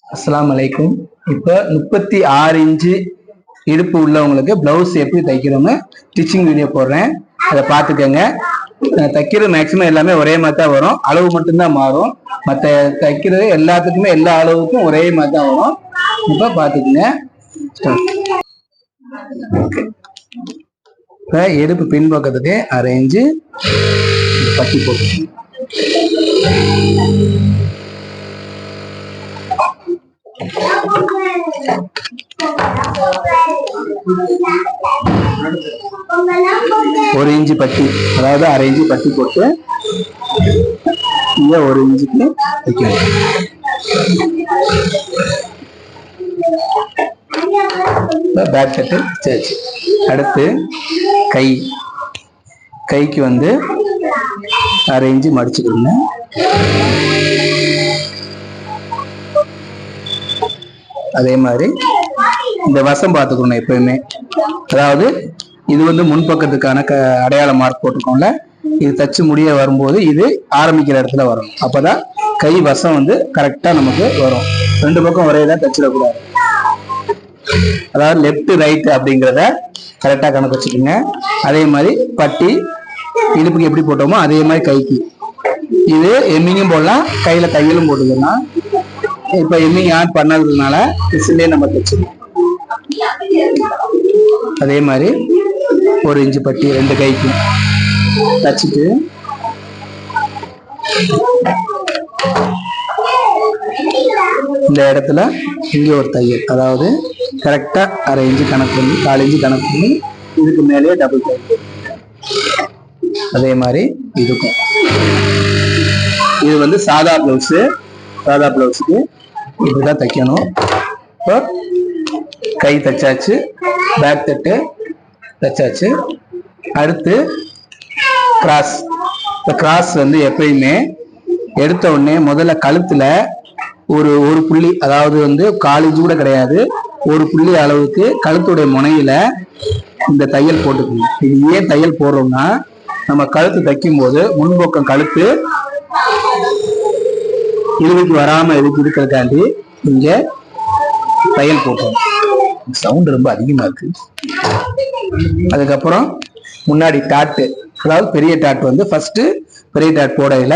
அஸ்ஸலாமு அலைக்கும். இப்ப 36 இன்ச்சு இடுப்பு உள்ளவங்களுக்கு பிளவுஸ் எப்படி தைக்கிறோம்னு ஸ்டிச்சிங் வீடியோ போடுறேன், அதை பார்த்துக்கோங்க. தைக்கிறது மேக்சிமம் எல்லாமே ஒரே மாதிரி தான் வரும், அளவு மட்டும்தான் மாறும். மற்ற தைக்கிறது எல்லாத்துக்குமே எல்லா அளவுக்கும் ஒரே மாதிரி தான் வரும். இப்ப பார்த்துக்குங்க. இப்ப இடுப்பு பின்பக்கத்துக்கு 1/2 இன்ச்சு பட்டி போட்டு ஒரு இன்ச்சு பட்டி, அதாவது 1/2 இன்ச்சு பட்டி போட்டு இங்க 1 இன்ச்சுக்கு வைக்கணும். பேக் கட்டு சேர்ச்சு. அடுத்து கைக்கு வந்து 1/2 இன்ச்சு மடிச்சுக்கோங்க. அதே மாதிரி இந்த வசம் பார்த்துக்கணும் எப்பயுமே. அதாவது இது வந்து முன்பக்கத்துக்கான அடையாள மார்க் போட்டிருக்கோம்ல, இது தச்சு முடிய வரும்போது இது ஆரம்பிக்கிற இடத்துல வரும். அப்பதான் கை வசம் வந்து கரெக்டா நமக்கு வரும். 2 பக்கம் ஒரே தான் தச்சிடக்கூடாது. அதாவது லெப்ட் ரைட் அப்படிங்கிறத கரெக்டா கணக்கு வச்சுக்கோங்க. அதே மாதிரி பட்டி இடுப்புக்கு எப்படி போட்டோமோ அதே மாதிரி கைக்கு இது எம்மிங்கும் போடலாம், கையில தையலும் போட்டுக்கலாம். இப்ப எம்மிங் ஆட் பண்ணதுனால பிசிலே நம்ம தைச்சிடலாம். அதே மாதிரி 1 இன்ச்சு பட்டி 2 கைக்கு தச்சுட்டு இந்த இடத்துல இங்க ஒரு தையல், அதாவது கரெக்டா 1/2 இன்ச்சு கணக்கு பண்ணி 4 இன்ச்சு கணக்கு பண்ணி இதுக்கு மேலேயே டபுள் தையல். அதே மாதிரி இதுக்கும் இது வந்து சாதா பிளவுஸுக்கு இப்படிதான் தைக்கணும். இப்போ கை தைச்சாச்சு, பேக் தட்டு தைச்சாச்சு. அடுத்து கிராஸ். இந்த கிராஸ் வந்து எப்பயுமே எடுத்த உடனே முதல்ல கழுத்துல ஒரு புள்ளி, அதாவது வந்து 1/4 இன்ச்சு கூட கிடையாது, 1 புள்ளி அளவுக்கு கழுத்துடைய முனையில இந்த தையல் போட்டுக்கணும். இது ஏன் தையல் போடுறோம்னா, நம்ம கழுத்து தைக்கும் போது முன்பக்கம் கழுத்து இழுவைக்கு வராம இருக்கிறதுக்காண்டி இங்க தையல் போட்டோம். சவுண்ட் ரொம்ப அதிகமா இருக்கு. அதுக்கப்புறம் முன்னாடி டாட்டு, அதாவது பெரிய டாட் வந்து ஃபர்ஸ்ட் பெரிய டாட் போடையில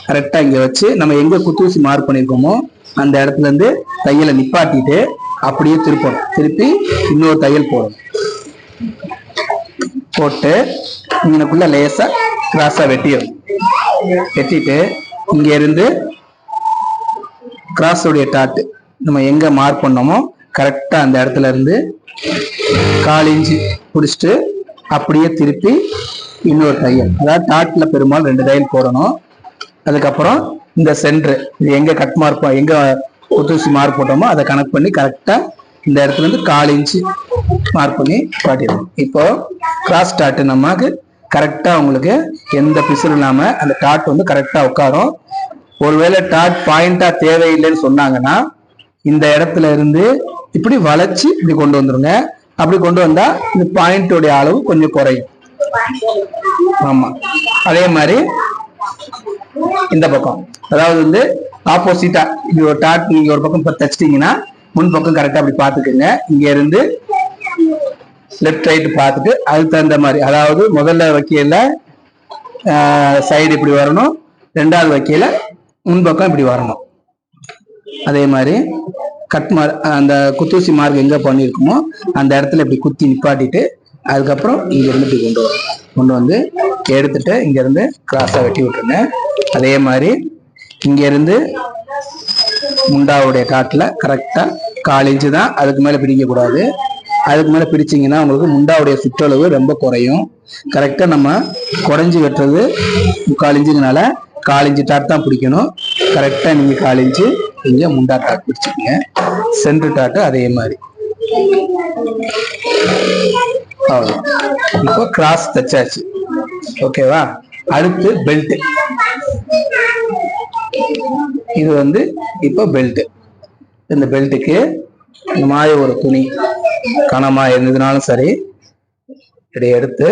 கரெக்டா இங்க வச்சு நம்ம எங்க குத்தூசி மார்க் பண்ணிருக்கோமோ அந்த இடத்துல இருந்து தையலை நிப்பாட்டிட்டு அப்படியே திருப்பி இன்னொரு தையல் போட்டு இங்கனக்குள்ள லேசா கிராஸா வெட்டிட்டு இங்க இருந்து கிராஸோடைய டாட்டு நம்ம எங்க மார்க் பண்ணோமோ கரெக்டா அந்த இடத்துல இருந்து 1/4 இன்ச்சு பிடிச்சிட்டு அப்படியே திருப்பி இன்னொரு தையல், அதாவது டாட்ல பெரும்பாலும் 2 தையல் போடணும். அதுக்கப்புறம் இந்த சென்டர் இது எங்க கட் மார்க், எங்க குத்தூசி மார்க் போட்டோமோ அதை கனெக்ட் பண்ணி கரெக்டா இந்த இடத்துல இருந்து 1/4 இன்ச்சு மார்க் பண்ணி காட்டிடணும். இப்போ கிராஸ் டாட் நமக்கு கரெக்டா உங்களுக்கு எந்த பிசுறு இல்லாம அந்த டாட் வந்து கரெக்டா உட்காரும். ஒருவேளை டாட் பாயிண்டா தேவையில்லைன்னு சொன்னாங்கன்னா இந்த இடத்துல இருந்து இப்படி வளைச்சு இப்படி கொண்டு வந்துருங்க. அப்படி கொண்டு வந்தா இந்த பாயிண்டோடைய அளவு கொஞ்சம் குறையும். ஆமா, அதே மாதிரி இந்த பக்கம், அதாவது வந்து ஆப்போசிட்டா இது ஒரு டாட் நீங்க ஒரு பக்கம் தச்சிட்டீங்கன்னா முன் பக்கம் கரெக்டா அப்படி பாத்துக்கோங்க. இங்க இருந்து லெப்ட் ரைட் பார்த்துட்டு அதுக்கு தகுந்த மாதிரி, அதாவது முதல்ல வைக்கையில சைடு இப்படி வரணும், 2வது வைக்கையில முன்பக்கம் இப்படி வரணும். அதே மாதிரி கட் மார்க், அந்த குத்தூசி மார்க் எங்க பண்ணிருக்குமோ அந்த இடத்துல இப்படி குத்தி நிப்பாட்டிட்டு அதுக்கப்புறம் இங்க இருந்து இப்படி கொண்டு வந்து எடுத்துட்டு இங்க இருந்து கிராஸா வெட்டி விட்டுருங்க. அதே மாதிரி இங்க இருந்து முண்டாவுடைய காட்டுல கரெக்டா 1/4 இன்ச்சு தான், அதுக்கு மேல பிடிக்க கூடாது. அதுக்கு மேல பிடிச்சிங்கன்னா உங்களுக்கு முண்டாவுடைய சுற்றளவு ரொம்ப குறையும். கரெக்டா நம்ம குறைஞ்சி வெட்டுறது 3/4 இன்ச்சுனால 1/4 இன்ச்சு டாட் தான் பிடிக்கணும். கரெக்டா நீங்க 1/4 இன்ச்சு இங்க முண்டா டாட் பிடிச்சிக்கங்க. சென்டர் டாட் அதே மாதிரி. இப்போ கிராஸ் தச்சாச்சு, ஓகேவா? அடுத்து பெல்ட். இது வந்து இப்போ பெல்ட். இந்த பெல்ட்டுக்கு இந்த மாதிரி ஒரு துணி கனமா இருந்ததுனாலும் சரி, இதை எடுத்து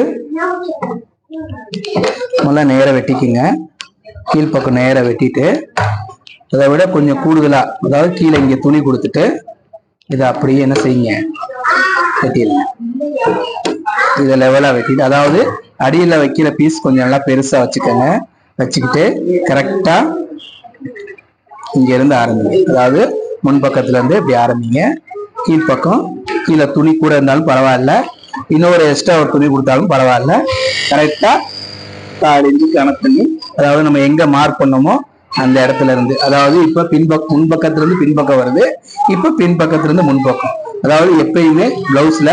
நல்லா நேர வெட்டிக்குங்க. கீழ்ப்பக்கம் நேர வெட்டிட்டு அதை விட கொஞ்சம் கூடுதலா, அதாவது கீழே இங்க துணி கொடுத்துட்டு இதை அப்படியே என்ன செய்யுங்க, வெட்டிடுங்க. இதை லெவலா வெட்டிட்டு, அதாவது அடியில வைக்கிற பீஸ் கொஞ்சம் நல்லா பெருசா வச்சுக்கோங்க. வச்சுக்கிட்டு கரெக்டா இங்க இருந்து ஆரம்பிங்க. அதாவது முன்பக்கத்துல இருந்து இப்படி ஆரம்பிங்க. கீழ்ப்பக்கம் கீழே துணி கூட இருந்தாலும் பரவாயில்ல, இன்னொரு எக்ஸ்ட்ரா ஒரு துணி கொடுத்தாலும் பரவாயில்ல. கரெக்டா 4 இன்ச்சு கணக்கு பண்ணி, அதாவது நம்ம எங்க மார்க் பண்ணோமோ அந்த இடத்துல இருந்து, அதாவது இப்ப முன்பக்கத்துல இருந்து பின்பக்கம் வருது, இப்ப பின்பக்கத்துல இருந்து முன்பக்கம். அதாவது எப்பயுமே பிளவுஸ்ல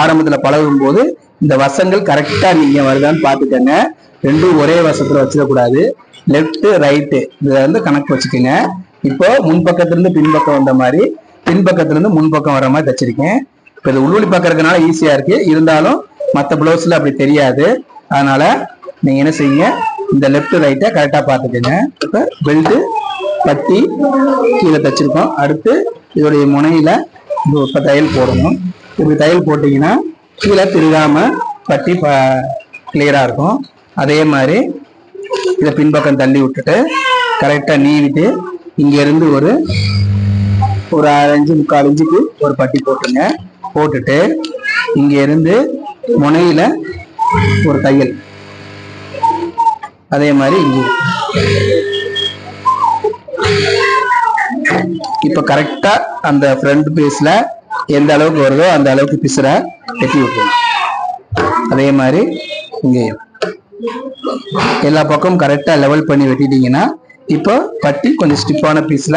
ஆரம்பத்துல பழகும் போது இந்த வசங்கள் கரெக்டா நீங்க வருதான்னு பாத்துக்கங்க. ரெண்டும் ஒரே வசத்துல வச்சிடக்கூடாது. லெப்ட் ரைட்டு இதை வந்து கணக்கு வச்சுக்கோங்க. இப்போ முன்பக்கத்துல இருந்து பின்பக்கம் வந்த மாதிரி, பின்பக்கத்துல இருந்து முன்பக்கம் வர மாதிரி தச்சிருக்கேன். இப்ப இது உள்ளொலி பாக்குறதுனால ஈஸியா இருக்கு, இருந்தாலும் மற்ற பிளவுஸ்ல அப்படி தெரியாது. அதனால நீங்க என்ன செய்யுங்க, இந்த லெப்ட் ரைட்டை கரெக்டா பாத்துக்கோங்க. இப்ப பெல்ட் பட்டி கீழே தச்சிருக்கோம். அடுத்து இதோடைய முனையில இப்ப தையல் போடணும். இப்படி தையல் போட்டீங்கன்னா கீழே திருகாம பட்டி கிளியரா இருக்கும். அதே மாதிரி இதை பின்பக்கம் தள்ளி விட்டுட்டு கரெக்டா நீவிட்டு இங்க இருந்து ஒரு 1/2 இன்ச்சு 3/4 இன்ச்சுக்கு ஒரு பட்டி போட்டுங்க. போட்டுட்டு இங்க இருந்து முனையில ஒரு தையல், அதே மாதிரி இங்க. இப்ப கரெக்டா அந்த ஃப்ரண்ட் பீஸ்ல எந்த அளவுக்கு வருதோ அந்த அளவுக்கு பிசுற வெட்டி விட்டுருங்க. அதே மாதிரி இங்கேயும் எல்லா பக்கமும் கரெக்டா லெவல் பண்ணி வெட்டிட்டீங்கன்னா இப்போ பட்டி கொஞ்சம் ஸ்டிப்பான பீஸ்ல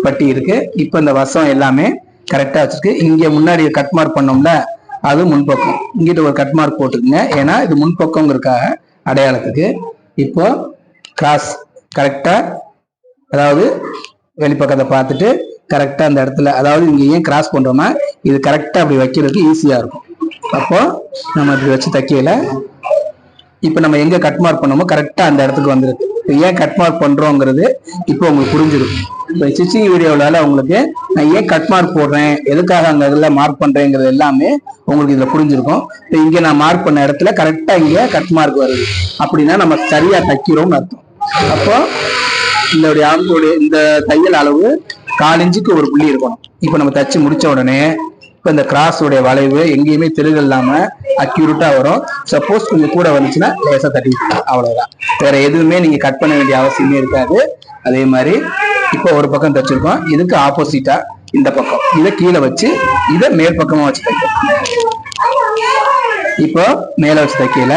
பட்டி இருக்கு. இப்போ இந்த வசம் எல்லாமே கரெக்டா வச்சிருக்கு. இங்க முன்னாடி கட் மார்க் பண்ணோம்ல, அது முன்பக்கம். இங்கிட்ட ஒரு கட் மார்க் போட்டுக்குங்க, ஏன்னா இது முன்பக்கம்ங்கிறதுக்காக அடையாளத்துக்கு. இப்போ கிராஸ் கரெக்டா, அதாவது வெளிப்பக்கத்தை பார்த்துட்டு கரெக்டா அந்த இடத்துல, அதாவது இங்க ஏன் கிராஸ் பண்றோம்னா இது கரெக்டா அப்படி வைக்கிறதுக்கு ஈஸியா இருக்கும். அப்போ நம்ம இப்படி வச்சு தைக்கல. இப்ப நம்ம எங்க கட் மார்க் பண்ணோமோ கரெக்டா அந்த இடத்துக்கு வந்துருக்கு. ஏன் கட் மார்க் பண்றோங்கிறது இப்போ உங்களுக்கு புரிஞ்சிருக்கும். இப்போ ஸ்டிச்சிங் வீடியோவால உங்களுக்கு நான் ஏன் கட் மார்க் போடுறேன், எதுக்காக அங்க இதுல மார்க் பண்றேங்கிறது எல்லாமே உங்களுக்கு இதுல புரிஞ்சிருக்கும். இப்போ இங்க நான் மார்க் பண்ண இடத்துல கரெக்டா இங்க கட் மார்க் வருது அப்படின்னா நம்ம சரியா தைக்கிறோம்னு அர்த்தம். அப்போ இந்த தையல் அளவு 4 இன்ச்சுக்கு ஒரு புள்ளி இருக்கணும். இப்போ நம்ம தச்சு முடிச்ச உடனே இப்போ இந்த கிராஸ் உடைய வளைவு எங்கேயுமே திருகு இல்லாம அக்யூரேட்டா வரும். சப்போஸ் கொஞ்சம் கூட வந்துச்சுன்னா லேசா தட்டி, அவ்வளவுதான். வேற எதுவுமே நீங்க கட் பண்ண வேண்டிய அவசியமே இருக்காது. அதே மாதிரி இப்போ ஒரு பக்கம் தச்சிருக்கோம், இதுக்கு ஆப்போசிட்டா இந்த பக்கம் இதை கீழே வச்சு இதை மேல் பக்கமா வச்சு தைக்கணும். இப்போ மேல வச்சு தைக்கல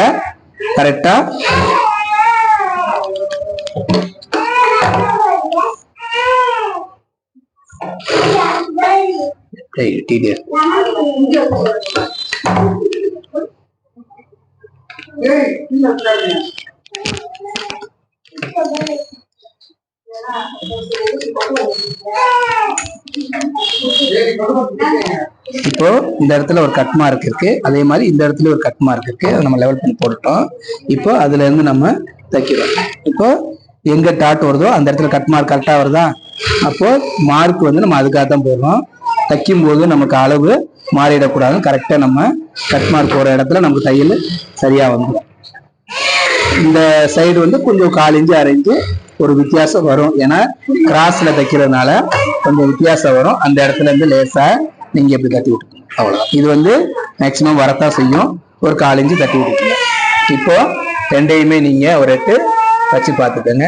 கரெக்டா இப்போ இந்த இடத்துல ஒரு கட் மார்க் இருக்கு, அதே மாதிரி இந்த இடத்துல ஒரு கட் மார்க் இருக்கு. அதை நம்ம லெவல் பண்ணி போட்டுட்டோம். இப்போ அதுல இருந்து நம்ம தைக்கிறோம். இப்போ எங்க டாட் வருதோ அந்த இடத்துல கட் மார்க் கரெக்டா வருதா, அப்போ மார்க் வந்து நம்ம அதுக்காக தான் போடுறோம். தைக்கும் போது நமக்கு அளவு மாறிடக்கூடாது. கரெக்டா நம்ம கட் மார்க் போற இடத்துல நமக்கு தையல் சரியா வந்துடும். இந்த சைடு வந்து கொஞ்சம் 1/4 இன்ச்சு 1/2 இன்ச்சு ஒரு வித்தியாசம் வரும், ஏன்னா கிராஸ்ல தைக்கிறதுனால கொஞ்சம் வித்தியாசம் வரும். அந்த இடத்துல இருந்து லேசா நீங்க எப்படி தட்டி விட்டுக்கணும், அவ்வளவுதான். இது வந்து மேக்சிமம் வரத்தான் செய்யும். ஒரு 1/4 இன்ச்சு தட்டி விட்டுக்கணும். இப்போ ரெண்டையுமே நீங்க ஒரு 8 வச்சு பார்த்துக்கோங்க.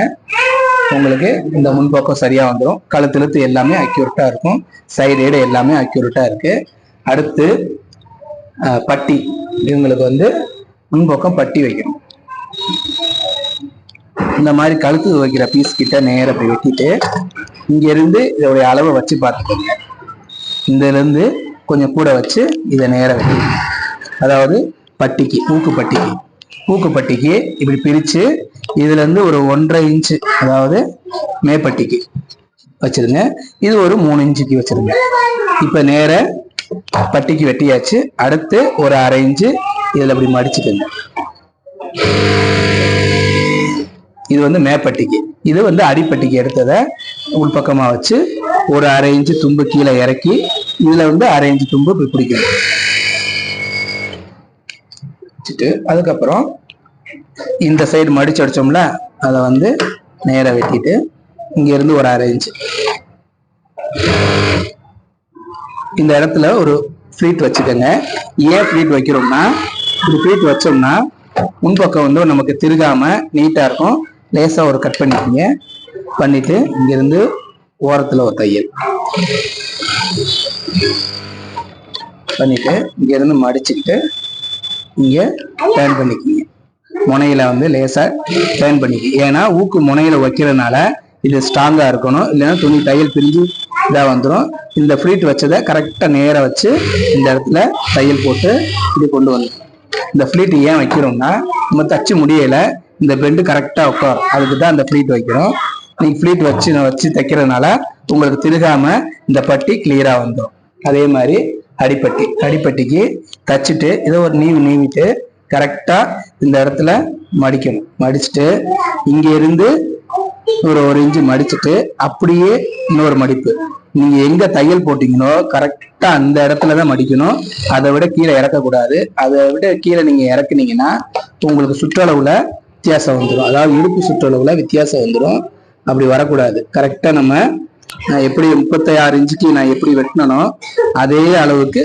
உங்களுக்கு இந்த முன்பக்கம் சரியா வந்துடும். கழுத்து எல்லாமே அக்யூரேட்டா இருக்கும். சைடு எல்லாமே அக்யூரேட்டா இருக்கு. அடுத்து பட்டி, இவங்களுக்கு வந்து முன்பக்கம் பட்டி வைக்கணும். இந்த மாதிரி கழுத்து வைக்கிற பீஸ் கிட்ட நேர போய் வெட்டிட்டு இங்க இருந்து இதோடைய அளவை வச்சு பார்த்துக்கோங்க. இந்த இருந்து கொஞ்சம் கூட வச்சு இதை நேர வைக்கணும். அதாவது பட்டிக்கு ஊக்கு பட்டிக்கு இப்படி பிரிச்சு இதுல இருந்து ஒரு 1/2 இன்ச்சு, அதாவது மேப்பட்டிக்கு வச்சிருங்க. இது ஒரு 3 இன்ச்சுக்கு வச்சிருங்க. இப்ப நேர பட்டிக்கு வெட்டியாச்சு. அடுத்து ஒரு 1/2 இன்ச்சு இதுல அப்படி மடிச்சுக்கோங்க. இது வந்து மேப்பட்டிக்கு. இது வந்து அடிப்பட்டிக்கு எடுத்ததை உள்பக்கமா வச்சு ஒரு 1/2 இன்ச்சு தும்பு கீழே இறக்கி இதுல வந்து 1/2 இன்ச்சு தும்பு இப்படி பிடிக்கணும். வச்சுட்டு அதுக்கப்புறம் இந்த சைடு மடிச்சு அடிச்சோம்ல அதை வந்து நேரா வெட்டிட்டு இங்க இருந்து ஒரு 1/2 இன்ச் இந்த இடத்துல ஒரு ஃபிளீட் வச்சுக்கோங்க. ஏன் ஃபிளீட் வைக்கிறோம்னா, இப்படி ஃபிளீட் வச்சோம்னா முன்பக்கம் வந்து நமக்கு திருகாம நீட்டா இருக்கும். லேசா ஒரு கட் பண்ணிக்கோங்க. பண்ணிட்டு இங்க இருந்து ஓரத்துல ஒரு தையல் பண்ணிட்டு இங்க இருந்து மடிச்சுக்கிட்டு இங்க டர்ன் பண்ணிக்கோங்க. முனையில வந்து லேசா டர்ன் பண்ணிக்க. ஏன்னா ஊக்கு முனையில வைக்கிறதுனால இது ஸ்ட்ராங்கா இருக்கணும், இல்லைன்னா துணி தையல் பிரிஞ்சு இதா வந்துடும். இந்த ஃபிளீட் வச்சதை கரெக்டா நேரா வச்சு இந்த இடத்துல தையல் போட்டு இது கொண்டு வந்து. இந்த ஃபிளீட் ஏன் வைக்கிறோம்னா, நம்ம தச்சு முடியல, இந்த பெண்டு கரெக்டா உட்காரும், அதுக்கு தான் இந்த ஃபிளீட் வைக்கிறோம். நீங்க ஃபிளீட் வச்சு தைக்கிறதுனால உங்களுக்கு திருகாம இந்த பட்டி கிளியரா வந்துடும். அதே மாதிரி அடிப்பட்டிக்கு தச்சுட்டு இதை ஒரு நீவிட்டு கரெக்டா இந்த இடத்துல மடிக்கணும். மடிச்சுட்டு இங்க இருந்து ஒரு 1 இன்ச்சு மடிச்சுட்டு அப்படியே இன்னொரு மடிப்பு. நீங்க எங்க தையல் போட்டீங்களோ கரெக்டா அந்த இடத்துலதான் மடிக்கணும். அதை விட கீழே இறக்கக்கூடாது. அதை விட கீழே நீங்க இறக்குனீங்கன்னா உங்களுக்கு சுற்றளவுல வித்தியாசம் வந்துடும். அதாவது இடுப்பு சுற்றளவுல வித்தியாசம் வந்துடும். அப்படி வரக்கூடாது. கரெக்டா நம்ம எப்படி 36 இன்ச்சுக்கு நான் எப்படி வெட்டினோ அதே அளவுக்கு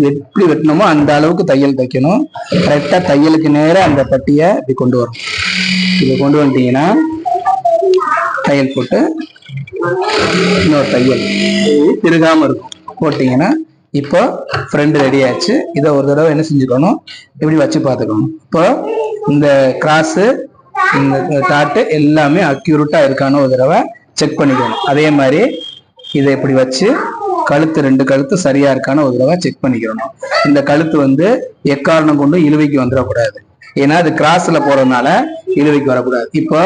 எப்படி வெட்டினோமோ அந்த அளவுக்கு தையல் தைக்கணும். கரெக்டா தையலுக்கு நேரம் அந்த பட்டியை இப்படி கொண்டு வரும். இதை கொண்டு வந்துட்டீங்கன்னா தையல் போட்டு இன்னொரு தையல் திருகாம இருக்கும் போட்டீங்கன்னா இப்போ ஃப்ரெண்ட் ரெடி ஆச்சு. இதை ஒரு தடவை என்ன செஞ்சுக்கணும், இப்படி வச்சு பார்த்துக்கணும். இப்போ இந்த கிராஸு இந்த டாட்டு எல்லாமே அக்யூரேட்டா இருக்கான்னு ஒரு தடவை செக் பண்ணிக்கணும். அதே மாதிரி இதை இப்படி வச்சு கழுத்து 2 கழுத்து சரியா இருக்கான்னு ஒரு தடவை செக் பண்ணிக்கணும். இந்த கழுத்து வந்து எக்காரணம் கொண்டு இழுவைக்கு வந்துடக்கூடாது. ஏன்னா அது கிராஸ்ல போறதுனால இழுவைக்கு வரக்கூடாது. இப்போ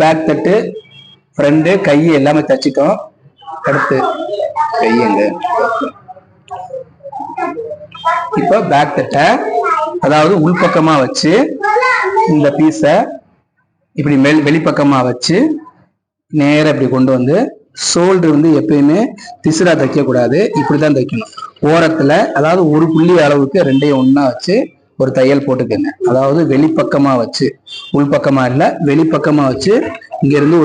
பேக் தட்டு ஃப்ரண்ட் கை எல்லாமே தச்சுட்டோம். அடுத்து கையங்க இப்போ பேக் தட்டை அதாவது உள்பக்கமா வச்சு இந்த பீஸை இப்படி வெளிப்பக்கமா வச்சு நேரம் இப்படி கொண்டு வந்து ஷோல்டர் வந்து எப்பயுமே திசுரா தைக்க கூடாது, இப்படிதான் தைக்கணும். ஓரத்துல அதாவது ஒரு புள்ளி அளவுக்கு 2ஐயும் ஒண்ணா வச்சு ஒரு தையல் போட்டுக்கங்க. அதாவது வெளிப்பக்கமா வச்சு, உள்பக்கமா இல்ல வெளிப்பக்கமா வச்சு இங்க இருந்து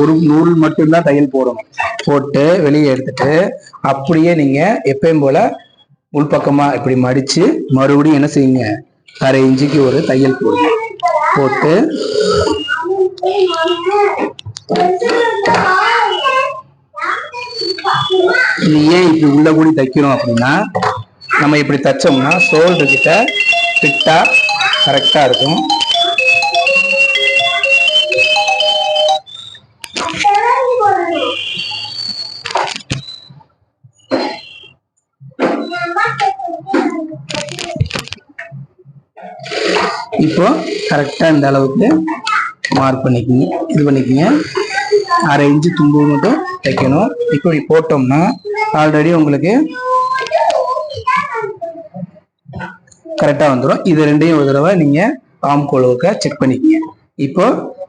ஒரு நூல் மட்டும்தான் தையல் போடணும். போட்டு வெளியே எடுத்துட்டு அப்படியே நீங்க எப்பயும் போல உள்பக்கமா இப்படி மடிச்சு மறுபடியும் என்ன செய்யுங்க, 1/2 இன்ச்சுக்கு ஒரு தையல் போடுங்க. போட்டு இது ஏன் இப்படி உள்ள கூடி தைக்கிறோம் அப்படின்னா, நம்ம இப்படி தைச்சோம்னா ஷோல்டர் கிட்ட ஃபிட்டா கரெக்டா இருக்கும். இப்போ கரெக்டா இந்த அளவுக்கு மார்க் பண்ணிக்கங்க. இது பண்ணிக்கங்க. 1/2 இன்ச்சு தும்பு மட்டும் தைக்கணும். இப்படி போட்டோம்னா ஆல்ரெடி உங்களுக்கு கரெக்டா வந்துடும். இது 2ஐயும் ஒரு தடவை நீங்க ஆம்கோலுக்கு செக் பண்ணிக்கங்க. இப்போ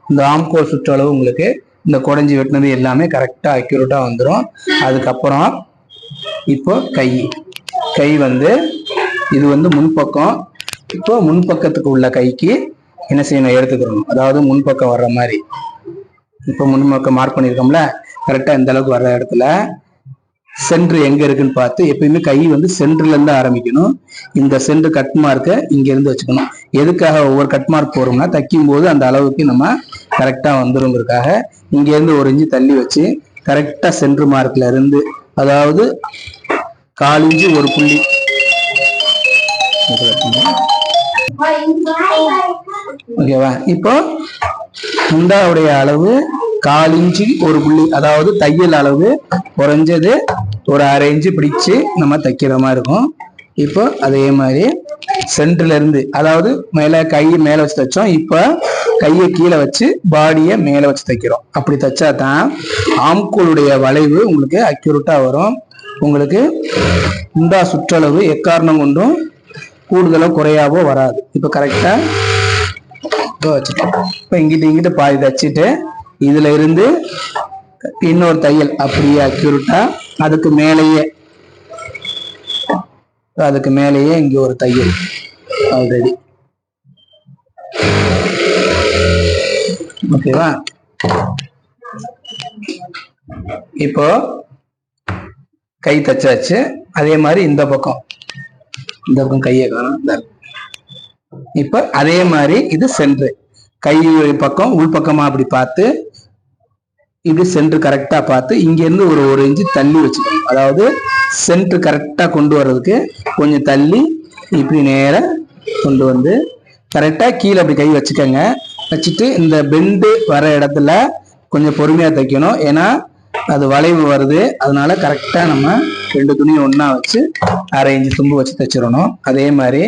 இந்த ஆம்கோல் சுற்றளவு உங்களுக்கு இந்த குடஞ்சி வெட்டினது எல்லாமே கரெக்டா அக்யூரேட்டா வந்துடும். அதுக்கப்புறம் இப்போ கை வந்து இது வந்து முன்பக்கம். இப்போ முன்பக்கத்துக்கு உள்ள கைக்கு என்ன செய்யணும், எடுத்துக்கிறோம். அதாவது முன்பக்கம் வர்ற மாதிரி இப்போ முன்பக்கம் மார்க் பண்ணியிருக்கோம்ல, கரெக்டா இந்த அளவுக்கு வர்ற இடத்துல சென்டர் எங்க இருக்குன்னு பார்த்து எப்பயுமே கை வந்து சென்டர்ல இருந்து ஆரம்பிக்கணும். இந்த சென்டர் கட் மார்க்கை இங்க இருந்து வச்சுக்கணும். எதுக்காக ஒவ்வொரு கட் மார்க் போறோம்னா, தைக்கும் போது அந்த அளவுக்கு நம்ம கரெக்டா வந்துருங்கிறதுக்காக இங்க இருந்து 1 இன்ச்சு தள்ளி வச்சு கரெக்டா சென்டர் மார்க்ல இருந்து, அதாவது 1/4 இன்ச்சு ஒரு புள்ளி ஓகேவா. இப்போ முண்டாவுடைய அளவு 1/4 இன்ச்சு ஒரு புள்ளி, அதாவது தையல் அளவு குறைஞ்சது ஒரு 1/2 இன்ச்சு பிடிச்சு நம்ம தைக்கிற மாதிரி இருக்கும். இப்போ அதே மாதிரி சென்டர்ல இருந்து, அதாவது கையை மேல வச்சு தைச்சோம். இப்போ கையை கீழே வச்சு பாடியை மேல வச்சு தைக்கிறோம். அப்படி தைச்சா தான் ஆம்கோலுடைய வளைவு உங்களுக்கு அக்யூரேட்டா வரும். உங்களுக்கு முண்டா சுற்றளவு எக்காரணம் கொண்டும் கூடுதலோ குறையாவோ வராது. இப்போ கரெக்டா வச்சுட்டோம். இப்போ இங்கிட்ட பாதி தச்சுட்டு இதுல இருந்து இன்னொரு தையல் அப்படியே அக்யூரேட்டா அதுக்கு மேலேயே இங்க ஒரு தையல் ஆல்ரெடி ஓகேவா? இப்போ கை தச்சாச்சு. அதே மாதிரி இந்த பக்கம் கையை காணும். இப்ப அதே மாதிரி இது சென்ட்ரு, கை பக்கம் உள் பக்கமா அப்படி பார்த்து இப்படி சென்ட்ரு கரெக்டா பார்த்து இங்க இருந்து ஒரு இன்ச்சு தள்ளி வச்சுக்கணும். அதாவது சென்ட்ரு கரெக்டா கொண்டு வர்றதுக்கு கொஞ்சம் தள்ளி இப்படி நேர கொண்டு வந்து கரெக்டா கீழே அப்படி கை வச்சுக்கோங்க. வச்சுட்டு இந்த பெண்டு வர இடத்துல கொஞ்சம் பொறுமையா தைக்கணும். ஏன்னா அது வளைவு வருது. அதனால கரெக்டா நம்ம 2 துணியை ஒன்னா வச்சு 1/2 இன்ச்சு தும்பு வச்சு தைச்சிடணும். அதே மாதிரி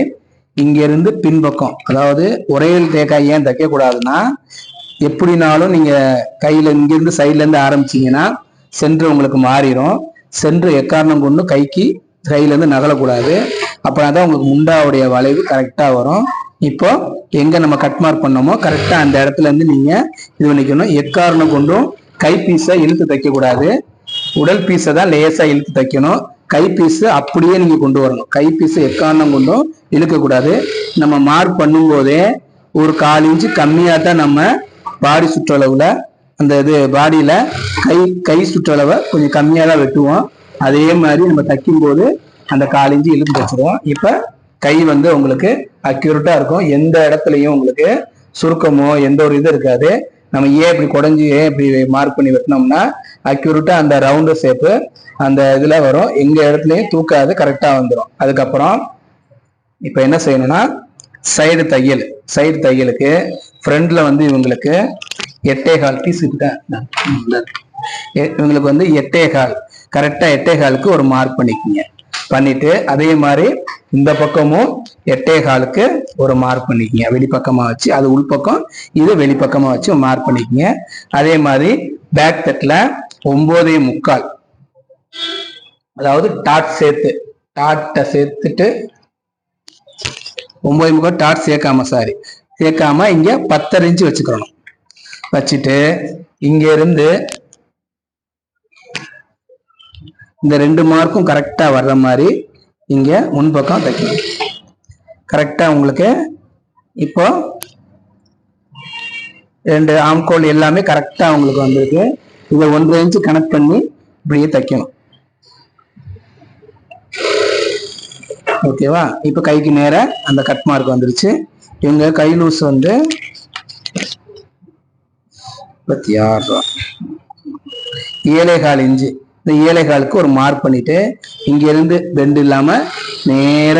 இங்க இருந்து பின்பக்கம், அதாவது ஒரே தேக்காய் ஏன் தைக்க கூடாதுன்னா, எப்படினாலும் நீங்க கையில இங்கிருந்து சைட்ல இருந்து ஆரம்பிச்சீங்கன்னா சென்ட்ரு உங்களுக்கு மாறிடும். சென்ட்ரு எக்காரணம் கொண்டு கையில இருந்து நகலக்கூடாது. அப்பதான் உங்களுக்கு முண்டாவுடைய வளைவு கரெக்டா வரும். இப்போ எங்க நம்ம கட் மார்க் பண்ணோமோ கரெக்டா அந்த இடத்துல இருந்து நீங்க இது பண்ணிக்கணும். எக்காரணம் கொண்டும் கை பீஸை இழுத்து தைக்க கூடாது. உடல் பீஸை தான் லேசா இழுத்து தைக்கணும். கை பீஸ் அப்படியே நீங்க கொண்டு வரணும். கை பீஸ் எக்காரணம் கொண்டும் இழுக்க கூடாது. நம்ம மார்க் பண்ணும் போதே ஒரு 1/4 இன்ச்சு கம்மியா தான் நம்ம பாடி சுற்றளவுல அந்த இது பாடியில கை சுற்றளவை கொஞ்சம் கம்மியா தான் வெட்டுவோம். அதே மாதிரி நம்ம தைக்கும் போது அந்த 1/4 இன்ச்சு இழுத்து தைச்சிருவோம். இப்ப கை உங்களுக்கு அக்யூரேட்டா இருக்கும். எந்த இடத்துலயும் உங்களுக்கு சுருக்கமோ எந்த ஒரு இது இருக்காது. நம்ம ஏன் இப்படி குடஞ்சி இப்படி மார்க் பண்ணி வெட்டினோம்னா அக்யூரேட்டா அந்த ரவுண்டு ஷேப்பு அந்த இதுல வரும். எங்க இடத்துலயும் தூக்காது, கரெக்டா வந்துடும். அதுக்கப்புறம் இப்ப என்ன செய்யணும்னா சைடு தையலுக்கு ஃப்ரண்ட்ல இவங்களுக்கு 8.25 பீஸ் இவங்களுக்கு 8.25 கரெக்டா 8.25க்கு ஒரு மார்க் பண்ணிக்கோங்க. பண்ணிட்டு அதே மாதிரி இந்த பக்கமும் 8.25க்கு ஒரு மார்க் பண்ணிக்கங்க. வெளிப்பக்கமா வச்சு, அது உள்பக்கம் இது வெளிப்பக்கமா வச்சு மார்க் பண்ணிக்கங்க. அதே மாதிரி பேக் தட்ல 9.25, அதாவது டாட்டை சேர்த்துட்டு 9.25 டாட் சேர்க்காம இங்க 10.5 இன்ச்சு வச்சுக்கணும். வச்சுட்டு இங்க இருந்து இந்த 2 மார்க்கும் கரெக்டா வர்ற மாதிரி இங்க முன்பக்கம் தைக்கணும். கரெக்டா உங்களுக்கு இப்போ 2 ஆம்கோல் எல்லாமே கரெக்டா உங்களுக்கு வந்திருக்கு. இதை 1.5 இன்ச்சு கனெக்ட் பண்ணி இப்படியே தைக்கணும். ஓகேவா? இப்ப கைக்கு நேர அந்த கட் மார்க் வந்துருச்சு. இவங்க கை லூஸ் 7.25 இன்ச்சு. இந்த 7.25க்கு ஒரு மார்க் பண்ணிட்டு இங்க இருந்து பெண்ட் இல்லாம நேர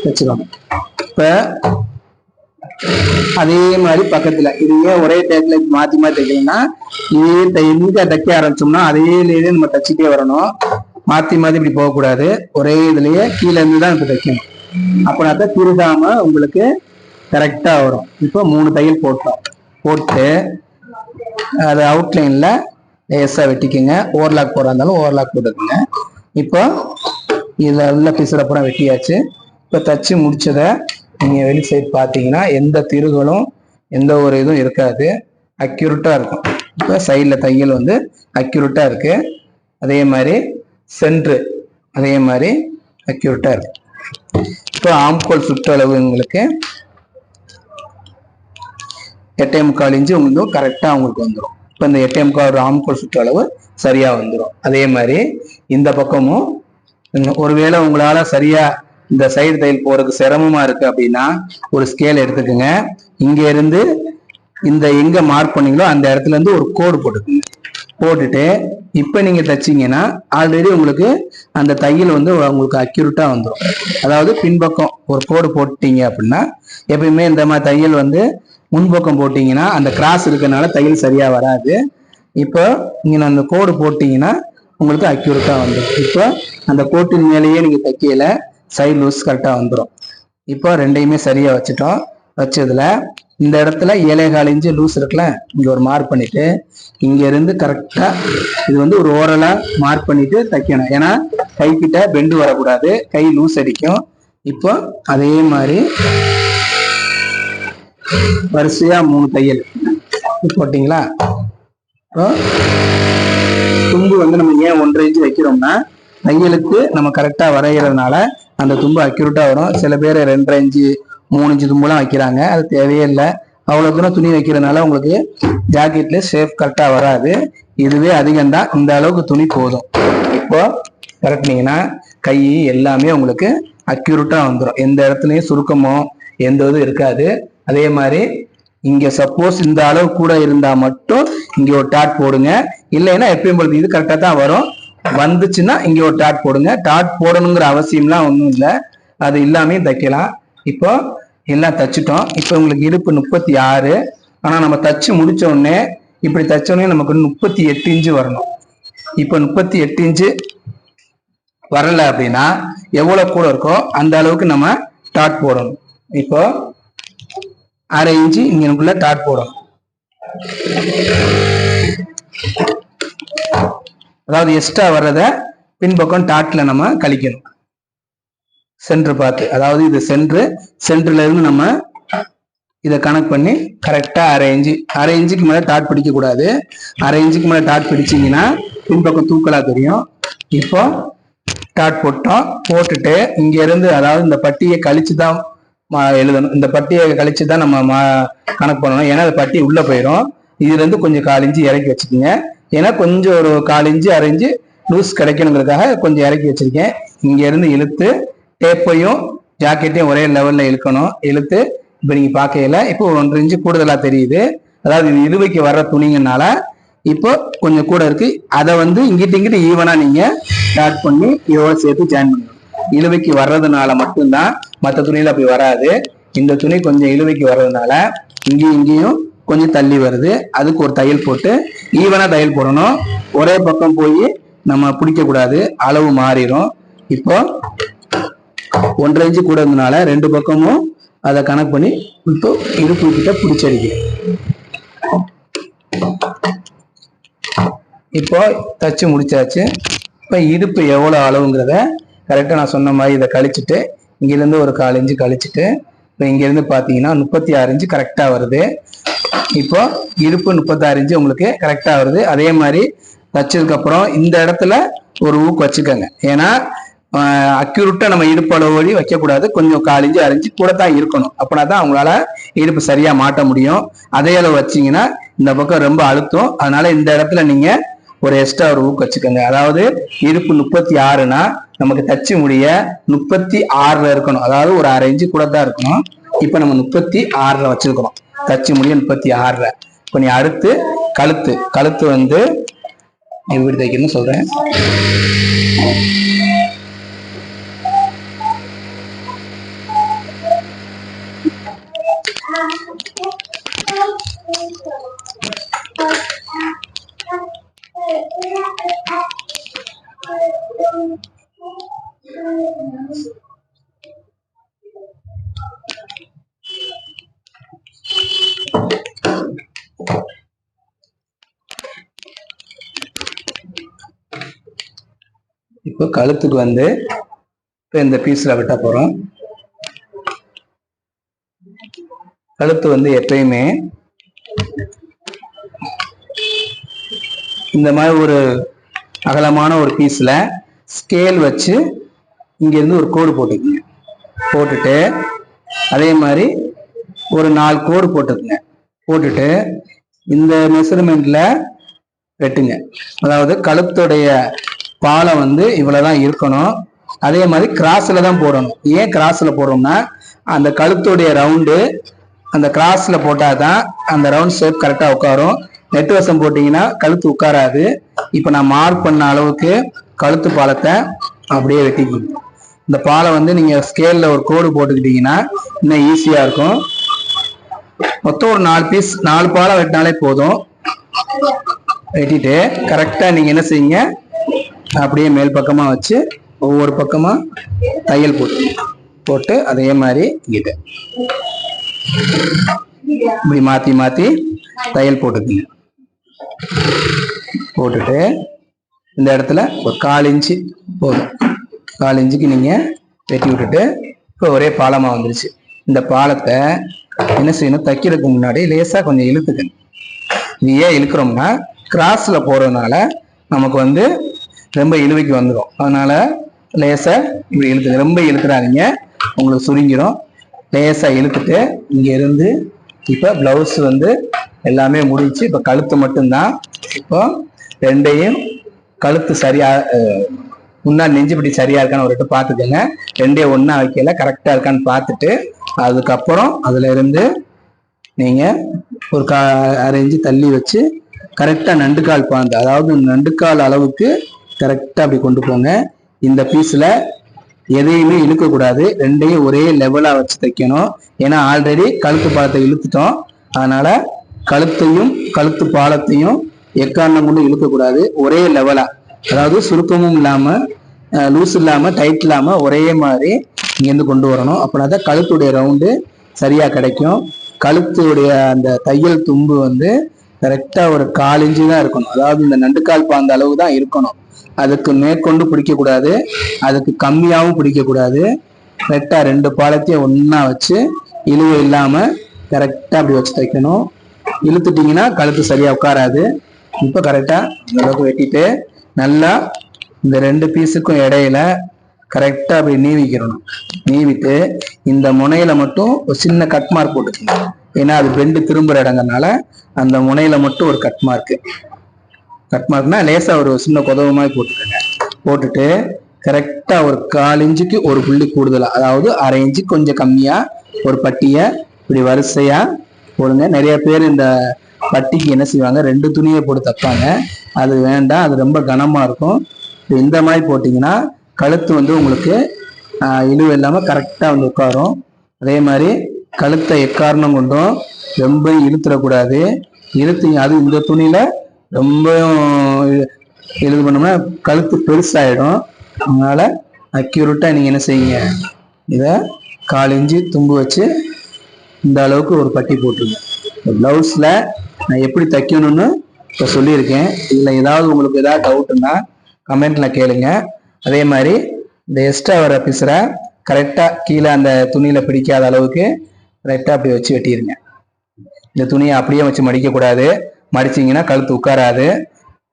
வச்சுக்கணும். இப்ப அதே மாதிரி பக்கத்துல இது ஏன் ஒரே டேக்ல மாத்தி தைக்கணும்னா, இதே நீட்டா தைக்க ஆரம்பிச்சோம்னா அதே லேயே நம்ம தச்சுட்டே வரணும். மாத்தி இப்படி போகக்கூடாது. ஒரே இதுலயே கீழே இருந்து தான் இப்ப தைக்கணும். அப்படின்னாத்தான் திருகாம உங்களுக்கு கரெக்டா வரும். இப்போ 3 தையல் போட்டு அது அவுட்லைன்ல லேசா வெட்டிக்குங்க. ஓவர்லாக் போறா இருந்தாலும் ஓவர்லாக் போட்டுக்குங்க. இப்போ இதுல உள்ள பீஸில் பூரா வெட்டியாச்சு. இப்போ தச்சு முடிச்சதை நீங்க வெளி சைடு பார்த்தீங்கன்னா எந்த திருகளும் எந்த ஒரு இதுவும் இருக்காது, அக்யூரேட்டா இருக்கும். இப்போ சைட்ல தையல் அக்யூரேட்டா இருக்கு. அதே மாதிரி சென்ட்ரு அதே மாதிரி அக்யூரேட்டா இருக்கு. இப்போ ஆம்கோல் சுற்றளவு உங்களுக்கு 8.25 இன்ச்சு கரெக்டா உங்களுக்கு வந்துடும். இப்போ இந்த 8.25 ஆம்கோல் சுற்றளவு சரியா வந்துடும். அதே மாதிரி இந்த பக்கமும் ஒருவேளை உங்களால சரியா இந்த சைடு தையல் போறதுக்கு சிரமமா இருக்கு அப்படின்னா ஒரு ஸ்கேல் எடுத்துக்கோங்க. இங்க இருந்து இந்த எங்க மார்க் பண்ணீங்களோ அந்த இடத்துல இருந்து ஒரு கோடு போட்டுக்கோங்க. போட்டுட்டு இப்ப நீங்க தைச்சீங்கன்னா ஆல்ரெடி உங்களுக்கு அந்த தையல் உங்களுக்கு அக்யூரேட்டா வந்துடும். அதாவது பின்பக்கம் ஒரு கோடு போட்டீங்க அப்படின்னா, எப்பயுமே இந்த மாதிரி தையல் முன்பக்கம் போட்டீங்கன்னா அந்த கிராஸ் இருக்கனால தையல் சரியா வராது. இப்போ நீங்க அந்த கோடு போட்டீங்கன்னா உங்களுக்கு அக்யூரேட்டா வந்துடும். இப்போ அந்த கோட்டின் மேலேயே நீங்க தைக்கல, சைடு லூஸ் கரெக்டா வந்துடும். இப்போ ரெண்டையுமே சரியா வச்சதுல இந்த இடத்துல 7.25 இன்ச்சு லூஸ் இருக்குல்ல, இங்க ஒரு மார்க் பண்ணிட்டு இங்க இருந்து கரெக்டா இது ஒரு ஓரலா மார்க் பண்ணிட்டு தைக்கணும். ஏன்னா கை கிட்ட பெண்டு வரக்கூடாது, கை லூஸ் அடிக்கும். இப்போ அதே மாதிரி வரிசையா 3 தையல் போட்டீங்களா? தும்பு நம்ம ஏன் 1.5 இன்ச்சு வைக்கிறோம்னா, தையலுக்கு நம்ம கரெக்டா வரைகிறதுனால அந்த தும்பு அக்யூரேட்டா வரும். சில பேர் 2.5 இன்ச்சு 3 இன்ச்சு தும்புலாம் வைக்கிறாங்க, அது தேவையே இல்லை. அவ்வளவு தூரம் துணி வைக்கிறதுனால உங்களுக்கு ஜாக்கெட்ல ஷேப் கரெக்டா வராது. இதுவே அதிகம்தான். இந்த அளவுக்கு துணி போதும். இப்போ கரெக்டிங்கன்னா கை எல்லாமே உங்களுக்கு அக்யூரேட்டா வந்துடும். எந்த இடத்துலயும் சுருக்கமோ எந்த இதுவும் இருக்காது. அதே மாதிரி இங்க சப்போஸ் இந்த அளவு கூட இருந்தா மட்டும் இங்க ஒரு டாட் போடுங்க. இல்லைன்னா எப்பயும் பொழுது இது கரெக்டா தான் வரும். வந்துச்சுன்னா இங்க ஒரு டாட் போடுங்க. டாட் போடணுங்கிற அவசியம்லாம் ஒன்றும் இல்லை, அது இல்லாமே தைக்கலாம். இப்போ எல்லாம் தச்சுட்டோம். இப்போ உங்களுக்கு இடுப்பு 36. ஆனா நம்ம தச்சு முடிச்ச உடனே இப்படி தச்ச உடனே நமக்கு 38 இன்ச்சு வரணும். இப்போ 38 இன்ச்சு வரல அப்படின்னா எவ்வளவு கூட இருக்கோ அந்த அளவுக்கு நம்ம டாட் போடணும். இப்போ 1/2 இன்ச்சு இங்கனுக்குள்ள டாட் போடணும். அதாவது எக்ஸ்ட்ரா வர்றத பின்பக்கம் டாட்ல நம்ம கழிக்கணும். சென்டர் பார்த்து, அதாவது இது சென்டர்ல இருந்து நம்ம இதை கனெக்ட் பண்ணி கரெக்டா 1/2 இன்ச்சுக்கு மேல டாட் பிடிக்க கூடாது. 1/2 இன்ச்சுக்கு மேல டாட் பிடிச்சிங்கன்னா பின்பக்கம் தூக்கலா தெரியும். இப்போ டாட் போட்டோம். போட்டுட்டு இங்க இருந்து, அதாவது இந்த பட்டியை கழிச்சுதான் எழுதணும். இந்த பட்டியை கழிச்சுதான் நம்ம கணக்கு பண்ணணும். ஏன்னா அந்த பட்டி உள்ள போயிடும். இதுல இருந்து கொஞ்சம் 1/4 இன்ச்சு இறக்கி வச்சுக்கோங்க. ஏன்னா கொஞ்சம் ஒரு 1/4 இன்ச்சு 1/2 இன்ச்சு லூஸ் கிடைக்கணுங்கிறதுக்காக கொஞ்சம் இறக்கி வச்சிருக்கேன். இங்க இருந்து இழுத்து டேப்பையும் ஜாக்கெட்டையும் ஒரே லெவல்ல இழுக்கணும். இழுத்து இப்ப நீங்க பார்க்கல இப்போ 1/2 இன்ச்சு கூடுதலா தெரியுது. அதாவது இது இழுவைக்கு வர்ற துணிங்கனால இப்போ கொஞ்சம் கூட இருக்கு. அதை இங்கிட்டு ஈவனா நீங்க ஸ்டார்ட் பண்ணி இதோட சேர்த்து ஜாயின் பண்ணணும். இழுவைக்கு வர்றதுனால மட்டும்தான், மற்ற துணியில அப்படி வராது. இந்த துணி கொஞ்சம் இழுவைக்கு வர்றதுனால இங்கேயும் கொஞ்சம் தள்ளி வருது. அதுக்கு ஒரு தையல் போட்டு ஈவனா தையல் போடணும். ஒரே பக்கம் போய் நம்ம பிடிக்க கூடாது, அளவு மாறிடும். இப்போ 1/2 இன்ச்சு கூட இருந்தனால 2 பக்கமும் அதை கனெக்ட் பண்ணி இப்போ இடுப்பு கிட்ட பிடிச்சடிக்கிறேன். இப்போ தச்சு முடிச்சாச்சு. இப்போ இடுப்பு எவ்வளோ அளவுங்கிறத கரெக்டாக நான் சொன்ன மாதிரி இதை கழிச்சுட்டு இங்கிருந்து ஒரு 1/4 இன்ச்சு கழிச்சுட்டு இப்போ இங்கிருந்து பார்த்தீங்கன்னா 36 இன்ச்சு கரெக்டாக வருது. இப்போ இடுப்பு 36 இன்ச்சு உங்களுக்கு கரெக்டாக வருது. அதே மாதிரி தச்சதுக்கு அப்புறம் இந்த இடத்துல ஒரு ஊக்கு வச்சுக்கோங்க. ஏன்னா அக்யூரேட்டா நம்ம இடுப்பு அளவு வழி வைக்கக்கூடாது. கொஞ்சம் 1/4 இன்ச்சு 1/2 இன்ச்சு கூட தான் இருக்கணும். அப்படின்னா தான் அவங்களால இடுப்பு சரியா மாட்ட முடியும். அதே அளவு வச்சீங்கன்னா இந்த பக்கம் ரொம்ப அழுத்தம். அதனால இந்த இடத்துல நீங்க ஒரு எக்ஸ்ட்ரா ஒரு ஊக்கு வச்சுக்கோங்க. அதாவது இடுப்பு 36னா நமக்கு தச்சு முடிய 36ல இருக்கணும். அதாவது ஒரு 1/2 இன்ச்சு கூட தான் இருக்கணும். இப்ப நம்ம 36ல வச்சிருக்கிறோம். தச்சு முடிய 36ல. இப்ப நீ அடுத்து கழுத்து எப்படி தைக்கணும்னு சொல்றேன். இப்போ கழுத்துக்கு இந்த பீஸ்ல வெட்ட போறோம். கழுத்து எப்பயுமே இந்த மாதிரி ஒரு அகலமான ஒரு பீஸ்ல ஸ்கேல் வச்சு இங்க இருந்து ஒரு கோடு போட்டுக்குங்க. போட்டுட்டு அதே மாதிரி ஒரு 4 கோடு போட்டுக்குங்க. போட்டுட்டு இந்த மெஷர்மெண்ட்ல வெட்டுங்க. அதாவது கழுத்துடைய பாலம் இவ்வளவுதான் இருக்கணும். அதே மாதிரி கிராஸ்ல தான் போடணும். ஏன் கிராஸ்ல போடுறோம்னா அந்த கழுத்துடைய ரவுண்டு அந்த கிராஸ்ல போட்டாதான் அந்த ரவுண்ட் ஷேப் கரெக்டா உட்காரும். நெட்டு வசம் போட்டீங்கன்னா கழுத்து உட்காராது. இப்ப நான் மார்க் பண்ண அளவுக்கு கழுத்து பாலத்தை அப்படியே வெட்டிக்கணும். இந்த பாலம் நீங்க ஸ்கேல்ல ஒரு கோடு போட்டுக்கிட்டீங்கன்னா இன்னும் ஈஸியா இருக்கும். மொத்தம் ஒரு 4 பீஸ் 4 பாலம் வெட்டினாலே போதும். வெட்டிட்டு கரெக்டா நீங்க என்ன செய்யுங்க, அப்படியே மேல் பக்கமா வச்சு ஒவ்வொரு பக்கமா தையல் போட்டு அதே மாதிரி இங்கிட்ட இப்படி மாத்தி தையல் போட்டுக்குங்க. போட்டுட்டு இந்த இடத்துல ஒரு 1/4 இன்ச்சு போதும். 1/4 இன்ச்சுக்கு நீங்க வெட்டி விட்டுட்டு இப்போ ஒரே பாலமா வந்துருச்சு. இந்த பாலத்தை என்ன செய்யணும், தைக்கிறதுக்கு முன்னாடி லேசா கொஞ்சம் இழுத்துக்கணும். இது ஏன் இழுக்கிறோம்னா கிராஸ்ல போறதுனால நமக்கு ரொம்ப இழுவைக்கு வந்துடும். அதனால லேசா இப்படி இழுத்துக்க. ரொம்ப இழுத்துறாதீங்க, உங்களுக்கு சுருங்கிடும். லேசா இழுத்துட்டு இங்க இருந்து இப்போ பிளவுஸ் வந்து எல்லாமே முடிச்சு, இப்போ கழுத்து மட்டும்தான். இப்போ ரெண்டையும் கழுத்து சரியா முன்னாடி நெஞ்சுப்படி சரியா இருக்கான்னு ஒரு பார்த்துக்கோங்க. ரெண்டையும் ஒண்ணா வைக்கல, கரெக்டா இருக்கான்னு பார்த்துட்டு அதுக்கப்புறம் அதுல இருந்து நீங்க ஒரு 1/2 இன்ச்சு தள்ளி வச்சு கரெக்டா நண்டுக்கால் பாந்து, அதாவது நண்டுக்கால் அளவுக்கு கரெக்டா அப்படி கொண்டு போங்க. இந்த பீஸ்ல எதையுமே இழுக்க கூடாது, ரெண்டையும் ஒரே லெவலா வச்சு தைக்கணும். ஏன்னா ஆல்ரெடி கழுத்து பாலத்தை இழுத்துட்டோம், அதனால கழுத்தையும் கழுத்து பாலத்தையும் எக்காரணம் கொண்டு இழுக்க கூடாது. ஒரே லெவலா, அதாவது சுருக்கமும் இல்லாம லூஸ் இல்லாம டைட் இல்லாம ஒரே மாதிரி இங்கேருந்து கொண்டு வரணும். அப்படின்னா தான் கழுத்துடைய ரவுண்டு சரியா கிடைக்கும். கழுத்துடைய அந்த தையல் தும்பு வந்து கரெக்டா ஒரு 1/4 இன்ச்சு தான் இருக்கணும், அதாவது இந்த நண்டுக்கால் பாந்த அளவு தான் இருக்கணும். அதுக்கு மேற்கொண்டு பிடிக்க கூடாது, அதுக்கு கம்மியாகவும் பிடிக்க கூடாது. கரெக்டா 2 பாலத்தையும் ஒன்னா வச்சு இழுவை இல்லாம கரெக்டா அப்படி வச்சு தைக்கணும். இழுத்துட்டீங்கன்னா கழுத்து சரியா உட்காராது. இப்போ கரெக்டா இந்த அளவுக்கு வெட்டிட்டு நல்லா இந்த 2 பீஸுக்கும் இடையில கரெக்டா அப்படி நீவிக்கிறணும். நீவிட்டு இந்த முனையில மட்டும் ஒரு சின்ன கட் மார்க் போட்டுக்கணும். ஏன்னா அது பெண்டு திரும்புற இடங்கிறதுனால அந்த முனையில மட்டும் ஒரு கட் மார்க். கட் மார்க்னா லேசா ஒரு சின்ன கொதவு மாதிரி போட்டுக்கோங்க. போட்டுட்டு கரெக்டா ஒரு 1/4 இன்ச்சுக்கு ஒரு புள்ளி கூடுதலா, அதாவது 1/2 இன்ச்சு கொஞ்சம் கம்மியா ஒரு பட்டியை இப்படி வரிசையா போடுங்க. நிறைய பேர் இந்த பட்டிக்கு என்ன செய்வாங்க, 2 துணியை போட்டு தைப்பாங்க. அது வேண்டாம், அது ரொம்ப கனமா இருக்கும். இந்த மாதிரி போட்டிங்கன்னா கழுத்து வந்து உங்களுக்கு இழுவு இல்லாமல் கரெக்டாக வந்து உட்காரும். அதே மாதிரி கழுத்தை எக்காரணம் கொண்டும் ரொம்ப இழுத்துடக்கூடாது. இழுத்தீங்க அது இந்த துணியில ரொம்ப இழுது பண்ணோம்னா கழுத்து பெருசாயிடும். அதனால அக்யூரேட்டா நீங்க என்ன செய்யுங்க, இதை 1/4 இன்ச்சு தும்பு வச்சு இந்த அளவுக்கு ஒரு பட்டி போட்டுருங்க. பிளவுஸ்ல நான் எப்படி தைக்கணும்னு இப்போ சொல்லியிருக்கேன். இதில் ஏதாவது உங்களுக்கு ஏதாவது டவுட்டுன்னா கமெண்ட்ல கேளுங்க. அதே மாதிரி இந்த எக்ஸ்ட்ரா வர பீஸரை கரெக்டாக கீழே அந்த துணியில் பிடிக்காத அளவுக்கு கரெக்டாக அப்படி வச்சு வெட்டிடுங்க. இந்த துணியை அப்படியே வச்சு மடிக்கக்கூடாது, மடிச்சிங்கன்னா கழுத்து உட்காராது.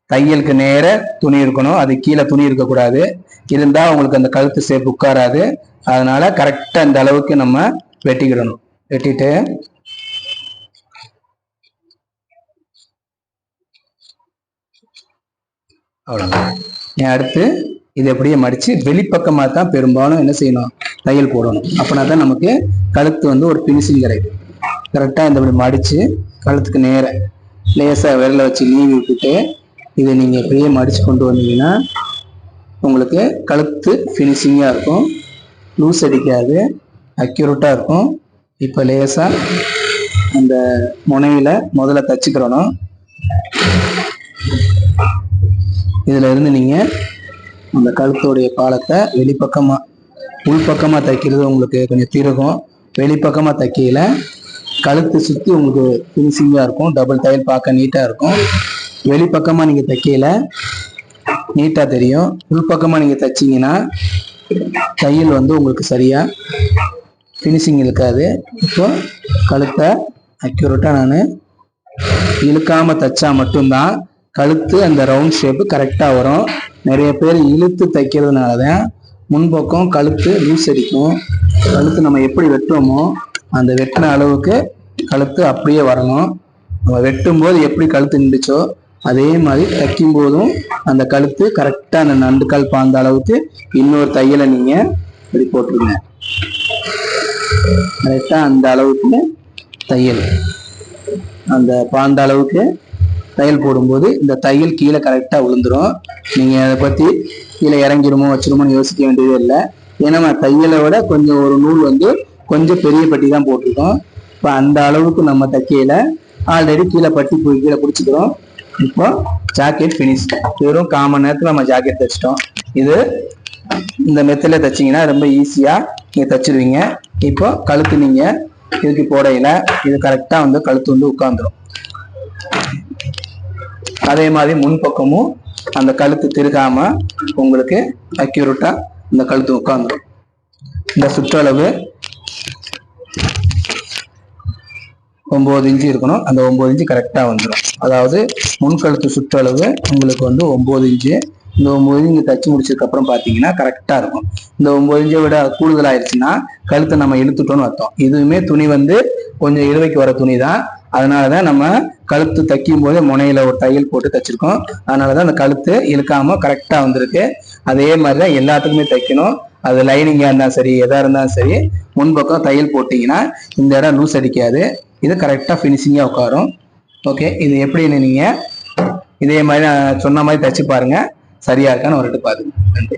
தையலுக்கு நேர துணி இருக்கணும், அது கீழே துணி இருக்கக்கூடாது. இருந்தால் உங்களுக்கு அந்த கழுத்து ஷேப் உட்காராது. அதனால கரெக்டாக இந்த அளவுக்கு நம்ம வெட்டிக்கிடணும். வெட்டிட்டு அவ்வளோதான். அடுத்து இது எப்படியே மடிச்சு வெளிப்பக்கமாக தான் பெரும்பாலும் என்ன செய்யணும், தையல் போடணும். அப்படின்னா தான் நமக்கு கழுத்து வந்து ஒரு பினிஷிங் கிடைக்கும். கரெக்டாக இந்த இப்படி மடிச்சு கழுத்துக்கு நேர லேசாக விரலை வச்சு நீவி விட்டுட்டு இதை நீங்கள் எப்படியே மடித்து கொண்டு வந்தீங்கன்னா உங்களுக்கு கழுத்து ஃபினிஷிங்காக இருக்கும், லூஸ் அடிக்காது, அக்யூரேட்டாக இருக்கும். இப்போ லேசாக அந்த முனையில் முதல்ல தச்சுக்கிறணும். இதில் இருந்து நீங்கள் அந்த கழுத்துடைய பாலத்தை வெளிப்பக்கமாக உள்பக்கமாக தைக்கிறது உங்களுக்கு கொஞ்சம் திருகும். வெளிப்பக்கமாக தைக்கையில் கழுத்து சுற்றி உங்களுக்கு ஃபினிஷிங்காக இருக்கும், டபுள் தையல் பார்க்க நீட்டாக இருக்கும். வெளிப்பக்கமாக நீங்கள் தைக்கையில் நீட்டாக தெரியும். உள்பக்கமாக நீங்கள் தைச்சிங்கன்னா தையல் வந்து உங்களுக்கு சரியாக ஃபினிஷிங் இருக்காது. இப்போ கழுத்தை அக்யூரேட்டாக நான் இழுக்காமல் தைச்சா மட்டும்தான் கழுத்து அந்த ரவுண்ட் ஷேப்பு கரெக்டாக வரும். நிறைய பேர் இழுத்து தைக்கிறதுனால தான் முன்பக்கம் கழுத்து லூஸ் அடிக்கும். கழுத்து நம்ம எப்படி வெட்டுவோமோ அந்த வெட்டின அளவுக்கு கழுத்து அப்படியே வரணும். நம்ம வெட்டும் போது எப்படி கழுத்து நின்றுச்சோ அதே மாதிரி தைக்கும் போதும் அந்த கழுத்து கரெக்டாக அந்த நண்டுக்கால் பாந்த அளவுக்கு இன்னொரு தையலை நீங்கள் இப்படி போட்டுருங்க. கரெக்டாக அந்த அளவுக்கு தையல், அந்த பாந்த அளவுக்கு தையல் போடும்போது இந்த தையல் கீழே கரெக்டாக விழுந்துடும். நீங்கள் அதை பற்றி கீழே இறங்கிடுமோ வச்சிருமோன்னு யோசிக்க வேண்டியதே இல்லை. ஏன்னா தையலை விட கொஞ்சம் ஒரு நூல் வந்து கொஞ்சம் பெரிய பட்டி தான் போட்டிருக்கோம். இப்போ அந்த அளவுக்கு நம்ம தைக்கையில ஆல்ரெடி கீழே பட்டி போய் கீழே பிடிச்சிக்கிறோம். இப்போ ஜாக்கெட் ஃபினிஷ். வெறும் 1/4 மணி நேரத்தில் நம்ம ஜாக்கெட் தைச்சிட்டோம். இது இந்த மெத்தடில் தைச்சிங்கன்னா ரொம்ப ஈஸியாக நீங்கள் தைச்சிருவீங்க. இப்போ கழுத்து நீங்கள் இதுக்கு போடையில இது கரெக்டாக வந்து கழுத்து வந்து உட்காந்துரும். அதே மாதிரி முன்பக்கமும் அந்த கழுத்து திருகாம உங்களுக்கு அக்யூரேட்டா இந்த கழுத்து உட்காந்துரும். இந்த சுற்றளவு 9 இன்ச்சு இருக்கணும். அந்த 9 இன்ச்சு கரெக்டா வந்துடும். அதாவது முன்கழுத்து சுற்றளவு உங்களுக்கு வந்து 9 இன்ச்சு, இந்த 9 இன்ச் தச்சு முடிச்சதுக்கு அப்புறம் பாத்தீங்கன்னா கரெக்டா இருக்கும். இந்த 9 இன்ச்சை விட கூடுதலாயிருச்சுன்னா கழுத்தை நம்ம இழுத்துட்டோம்னு அர்த்தம். இதுவுமே துணி வந்து கொஞ்சம் இழுவைக்கு வர துணி தான். அதனாலதான் நம்ம கழுத்து தைக்கும் போது முனையில ஒரு தையல் போட்டு தச்சிருக்கோம். அதனாலதான் அந்த கழுத்து இழுக்காம கரெக்டா வந்திருக்கு. அதே மாதிரிதான் எல்லாத்துக்குமே தைக்கணும். அது லைனிங்கா இருந்தாலும் சரி, எதா இருந்தாலும் சரி, முன்பக்கம் தையல் போட்டீங்கன்னா இந்த இடம் லூஸ் அடிக்காது. இது கரெக்டா ஃபினிஷிங்கா உட்காரும். ஓகே, இது எப்படின்னு நீங்க இதே மாதிரி நான் சொன்ன மாதிரி தச்சு பாருங்க. சரியா இருக்கான்னு ஒரு பாருங்க. நன்றி.